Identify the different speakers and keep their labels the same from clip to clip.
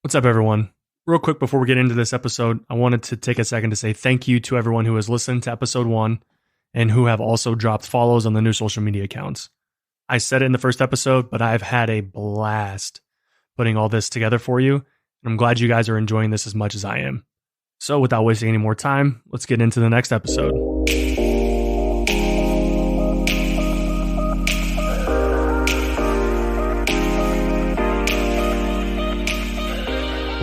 Speaker 1: What's up, everyone? Real quick before we get into this episode, I wanted to take a second to say thank you to everyone who has listened to episode 1 and who have also dropped follows on the new social media accounts. I said it in the first episode, but I've had a blast putting all this together for you, and I'm glad you guys are enjoying this as much as I am. So without wasting any more time, let's get into the next episode.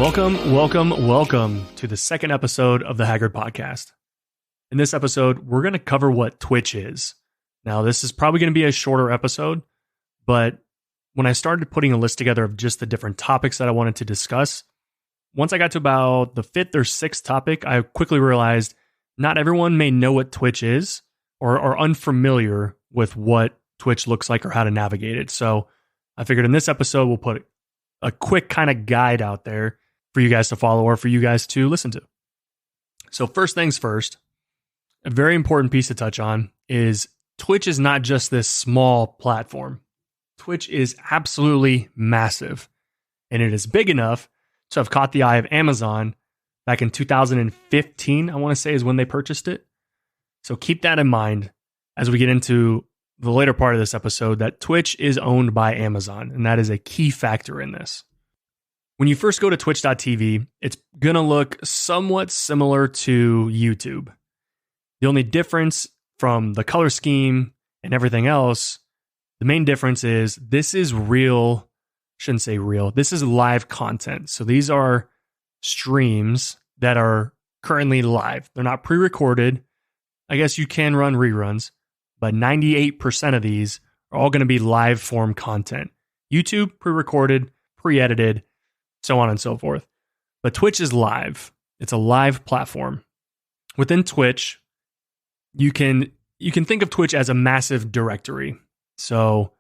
Speaker 1: Welcome to the second episode of the Haggard Podcast. In this episode, we're going to cover what Twitch is. Now, this is probably going to be a shorter episode, but when I started putting a list together of just the different topics that I wanted to discuss, once I got to about the 5th or 6th topic, I quickly realized not everyone may know what Twitch is or are unfamiliar with what Twitch looks like or how to navigate it. So I figured in this episode, we'll put a quick kind of guide out there for you guys to follow or for you guys to listen to. So first things first, a very important piece to touch on is Twitch is not just this small platform. Twitch is absolutely massive, and it is big enough to have caught the eye of Amazon back in 2015, I want to say is when they purchased it. So keep that in mind as we get into the later part of this episode, that Twitch is owned by Amazon, and that is a key factor in this. When you first go to twitch.tv, it's going to look somewhat similar to YouTube. The only difference from the color scheme and everything else, the main difference is this is this is live content. So these are streams that are currently live. They're not pre-recorded. I guess you can run reruns, but 98% of these are all going to be live form content. YouTube, pre-recorded, pre-edited, so on and so forth. But Twitch is live. It's a live platform. Within Twitch, you can think of Twitch as a massive directory. So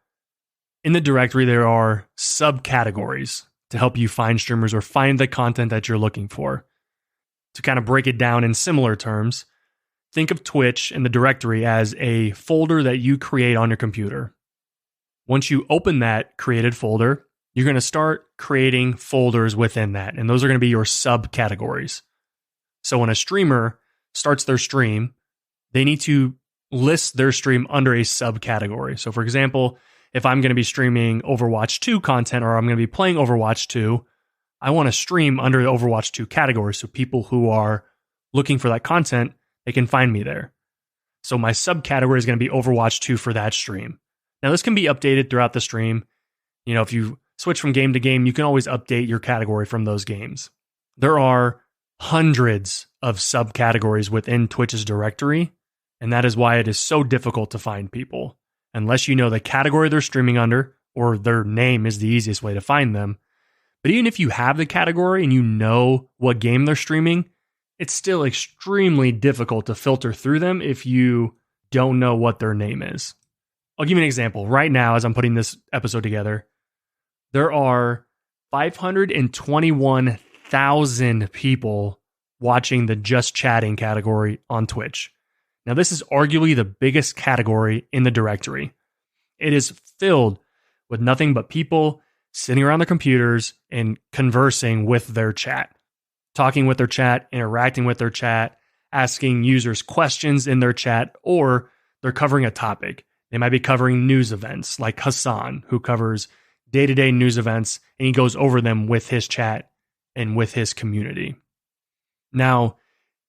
Speaker 1: in the directory, there are subcategories to help you find streamers or find the content that you're looking for. To kind of break it down in similar terms, think of Twitch and the directory as a folder that you create on your computer. Once you open that created folder, you're going to start creating folders within that, and those are going to be your subcategories. So when a streamer starts their stream, they need to list their stream under a subcategory. So for example, if I'm going to be streaming Overwatch 2 content or I'm going to be playing Overwatch 2, I want to stream under the Overwatch 2 category so people who are looking for that content, they can find me there. So my subcategory is going to be Overwatch 2 for that stream. Now this can be updated throughout the stream. You know, if you switch from game to game, you can always update your category from those games. There are hundreds of subcategories within Twitch's directory, and that is why it is so difficult to find people. Unless you know the category they're streaming under, or their name is the easiest way to find them. But even if you have the category and you know what game they're streaming, it's still extremely difficult to filter through them if you don't know what their name is. I'll give you an example. Right now, as I'm putting this episode together, there are 521,000 people watching the just chatting category on Twitch. Now, this is arguably the biggest category in the directory. It is filled with nothing but people sitting around their computers and conversing with their chat, talking with their chat, interacting with their chat, asking users questions in their chat, or they're covering a topic. They might be covering news events like Hassan, who covers day-to-day news events, and he goes over them with his chat and with his community. Now,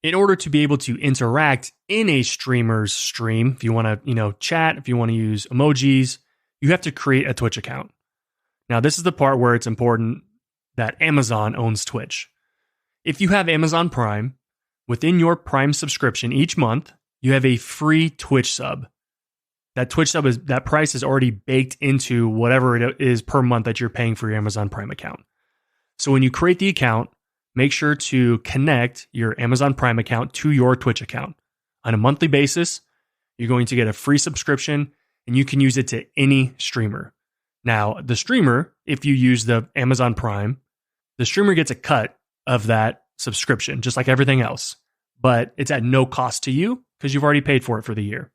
Speaker 1: in order to be able to interact in a streamer's stream, if you want to, chat, if you want to use emojis, you have to create a Twitch account. Now, this is the part where it's important that Amazon owns Twitch. If you have Amazon Prime, within your Prime subscription each month, you have a free Twitch sub. That Twitch sub that price is already baked into whatever it is per month that you're paying for your Amazon Prime account. So when you create the account, make sure to connect your Amazon Prime account to your Twitch account. On a monthly basis, you're going to get a free subscription and you can use it to any streamer. Now, the streamer, if you use the Amazon Prime, the streamer gets a cut of that subscription, just like everything else. But it's at no cost to you because you've already paid for it for the year.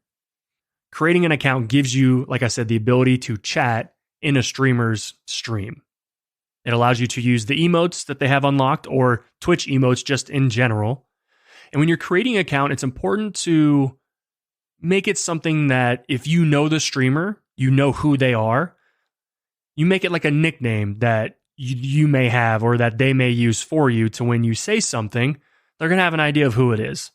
Speaker 1: Creating an account gives you, like I said, the ability to chat in a streamer's stream. It allows you to use the emotes that they have unlocked or Twitch emotes just in general. And when you're creating an account, it's important to make it something that if you know the streamer, you know who they are, you make it like a nickname that you may have or that they may use for you to when you say something, they're going to have an idea of who it is.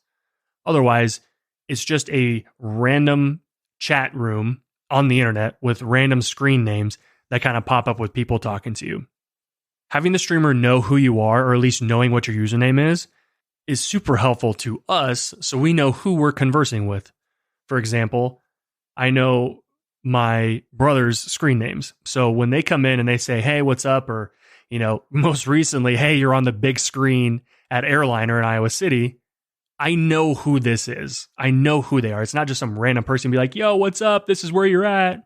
Speaker 1: Otherwise, it's just a random chat room on the internet with random screen names that kind of pop up with people talking to you. Having the streamer know who you are, or at least knowing what your username is super helpful to us so we know who we're conversing with. For example, I know my brother's screen names. So when they come in and they say, hey, what's up? Or, most recently, hey, you're on the big screen at Airliner in Iowa City. I know who this is. I know who they are. It's not just some random person be like, yo, what's up? This is where you're at.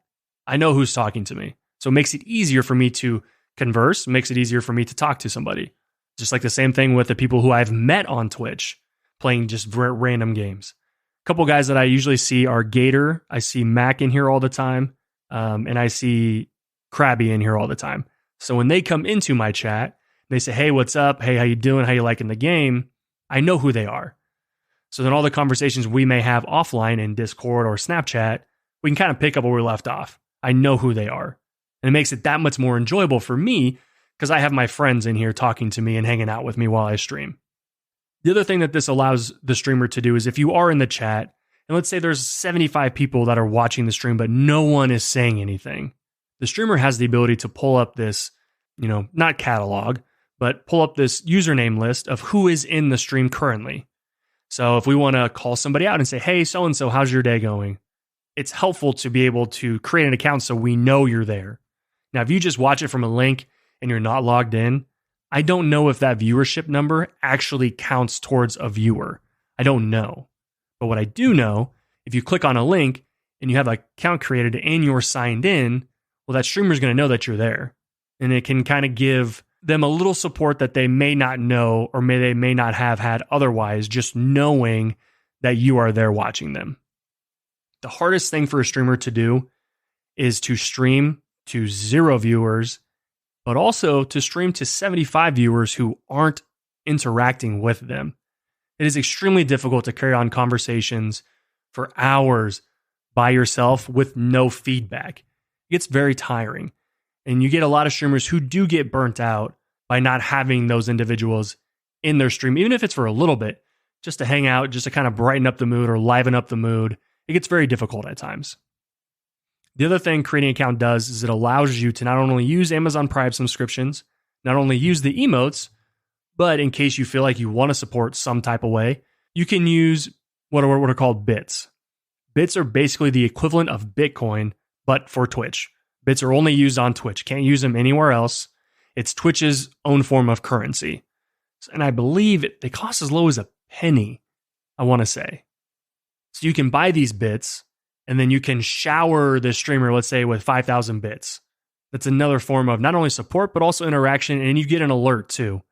Speaker 1: I know who's talking to me. So it makes it easier for me to converse, makes it easier for me to talk to somebody. Just like the same thing with the people who I've met on Twitch playing just random games. A couple guys that I usually see are Gator. I see Mac in here all the time. And I see Krabby in here all the time. So when they come into my chat, they say, hey, what's up? Hey, how you doing? How you liking the game? I know who they are. So then all the conversations we may have offline in Discord or Snapchat, we can kind of pick up where we left off. I know who they are. And it makes it that much more enjoyable for me because I have my friends in here talking to me and hanging out with me while I stream. The other thing that this allows the streamer to do is if you are in the chat, and let's say there's 75 people that are watching the stream, but no one is saying anything, the streamer has the ability to pull up this, not catalog, but pull up this username list of who is in the stream currently. So if we want to call somebody out and say, hey, so-and-so, how's your day going? It's helpful to be able to create an account so we know you're there. Now, if you just watch it from a link and you're not logged in, I don't know if that viewership number actually counts towards a viewer. I don't know. But what I do know, if you click on a link and you have an account created and you're signed in, well, that streamer is going to know that you're there. And it can kind of give them a little support that they may not know or they may not have had otherwise, just knowing that you are there watching them. The hardest thing for a streamer to do is to stream to 0 viewers, but also to stream to 75 viewers who aren't interacting with them. It is extremely difficult to carry on conversations for hours by yourself with no feedback. It gets very tiring. And you get a lot of streamers who do get burnt out by not having those individuals in their stream, even if it's for a little bit, just to hang out, just to kind of brighten up the mood or liven up the mood. It gets very difficult at times. The other thing creating an account does is it allows you to not only use Amazon Prime subscriptions, not only use the emotes, but in case you feel like you want to support some type of way, you can use what are called bits. Bits are basically the equivalent of Bitcoin, but for Twitch. Bits are only used on Twitch. Can't use them anywhere else. It's Twitch's own form of currency. And I believe they cost as low as a penny, I want to say. So you can buy these bits, and then you can shower the streamer, let's say, with 5,000 bits. That's another form of not only support, but also interaction, and you get an alert too.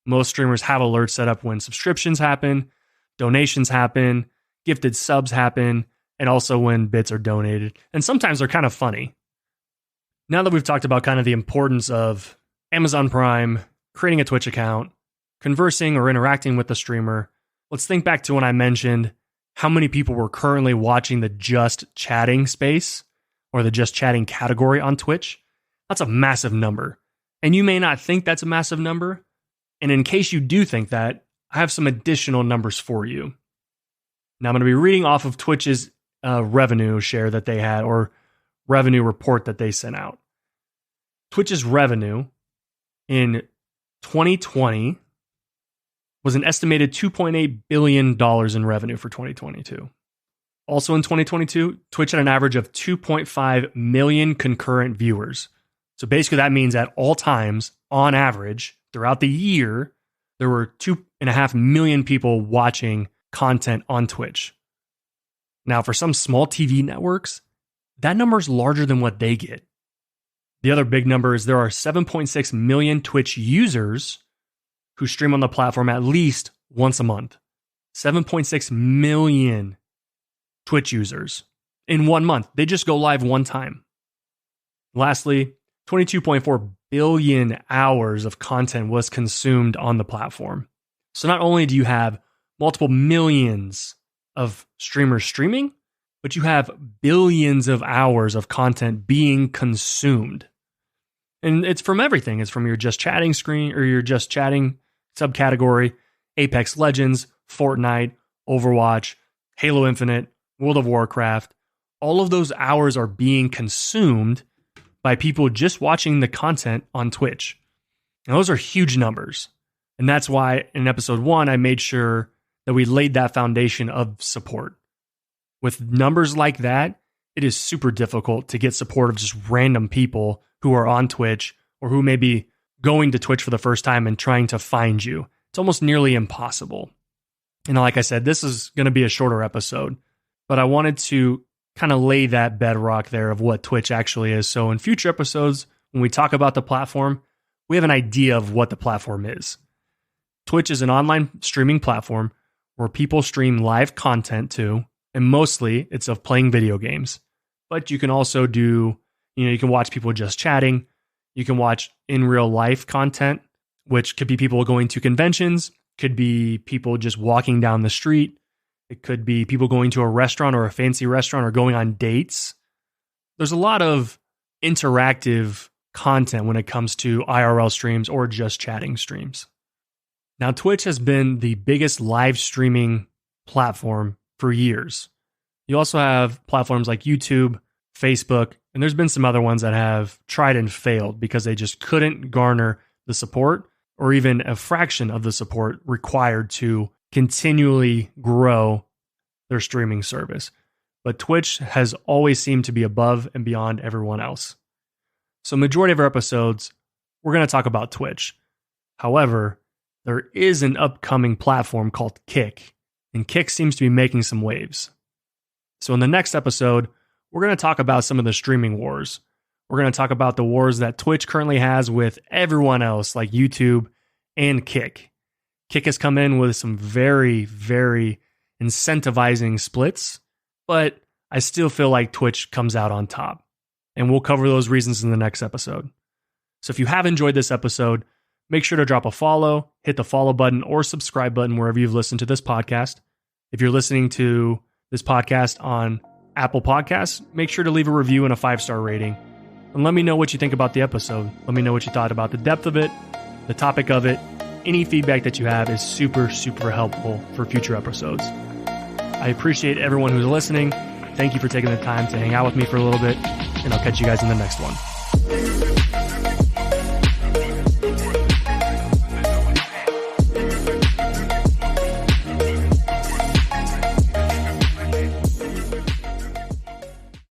Speaker 1: Most streamers have alerts set up when subscriptions happen, donations happen, gifted subs happen, and also when bits are donated. And sometimes they're kind of funny. Now that we've talked about kind of the importance of Amazon Prime, creating a Twitch account, conversing or interacting with the streamer, let's think back to when I mentioned how many people were currently watching the just chatting space or the just chatting category on Twitch. That's a massive number. And you may not think that's a massive number. And in case you do think that, I have some additional numbers for you. Now I'm going to be reading off of Twitch's revenue share that they had, or revenue report that they sent out. Twitch's revenue in 2020 was an estimated $2.8 billion in revenue for 2022. Also in 2022, Twitch had an average of 2.5 million concurrent viewers. So basically that means at all times, on average, throughout the year, there were 2.5 million people watching content on Twitch. Now, for some small TV networks, that number is larger than what they get. The other big number is there are 7.6 million Twitch users who stream on the platform at least once a month. 7.6 million Twitch users in 1 month. They just go live one time. Lastly, $22.4 billion hours of content was consumed on the platform. So not only do you have multiple millions of streamers streaming, but you have billions of hours of content being consumed. And it's from everything. It's from your just chatting screen or your just chatting subcategory, Apex Legends, Fortnite, Overwatch, Halo Infinite, World of Warcraft. All of those hours are being consumed by people just watching the content on Twitch. Now, those are huge numbers. And that's why in episode 1, I made sure that we laid that foundation of support. With numbers like that, it is super difficult to get support of just random people who are on Twitch or who may be going to Twitch for the first time and trying to find you. It's almost nearly impossible. And like I said, this is going to be a shorter episode, but I wanted to kind of lay that bedrock there of what Twitch actually is. So in future episodes, when we talk about the platform, we have an idea of what the platform is. Twitch is an online streaming platform where people stream live content to, and mostly it's of playing video games. But you can also do, you can watch people just chatting. You can watch in real life content, which could be people going to conventions, could be people just walking down the street. It could be people going to a restaurant or a fancy restaurant or going on dates. There's a lot of interactive content when it comes to IRL streams or just chatting streams. Now, Twitch has been the biggest live streaming platform for years. You also have platforms like YouTube, Facebook, and there's been some other ones that have tried and failed because they just couldn't garner the support or even a fraction of the support required to continually grow their streaming service. But Twitch has always seemed to be above and beyond everyone else. So majority of our episodes, we're going to talk about Twitch. However, there is an upcoming platform called Kick, and Kick seems to be making some waves. So in the next episode, we're going to talk about some of the streaming wars. We're going to talk about the wars that Twitch currently has with everyone else like YouTube and Kick. Kick has come in with some very, very incentivizing splits, but I still feel like Twitch comes out on top. And we'll cover those reasons in the next episode. So if you have enjoyed this episode, make sure to drop a follow, hit the follow button or subscribe button wherever you've listened to this podcast. If you're listening to this podcast on Apple Podcasts, make sure to leave a review and a 5-star rating. And let me know what you think about the episode. Let me know what you thought about the depth of it, the topic of it. Any feedback that you have is super, super helpful for future episodes. I appreciate everyone who's listening. Thank you for taking the time to hang out with me for a little bit, and I'll catch you guys in the next one.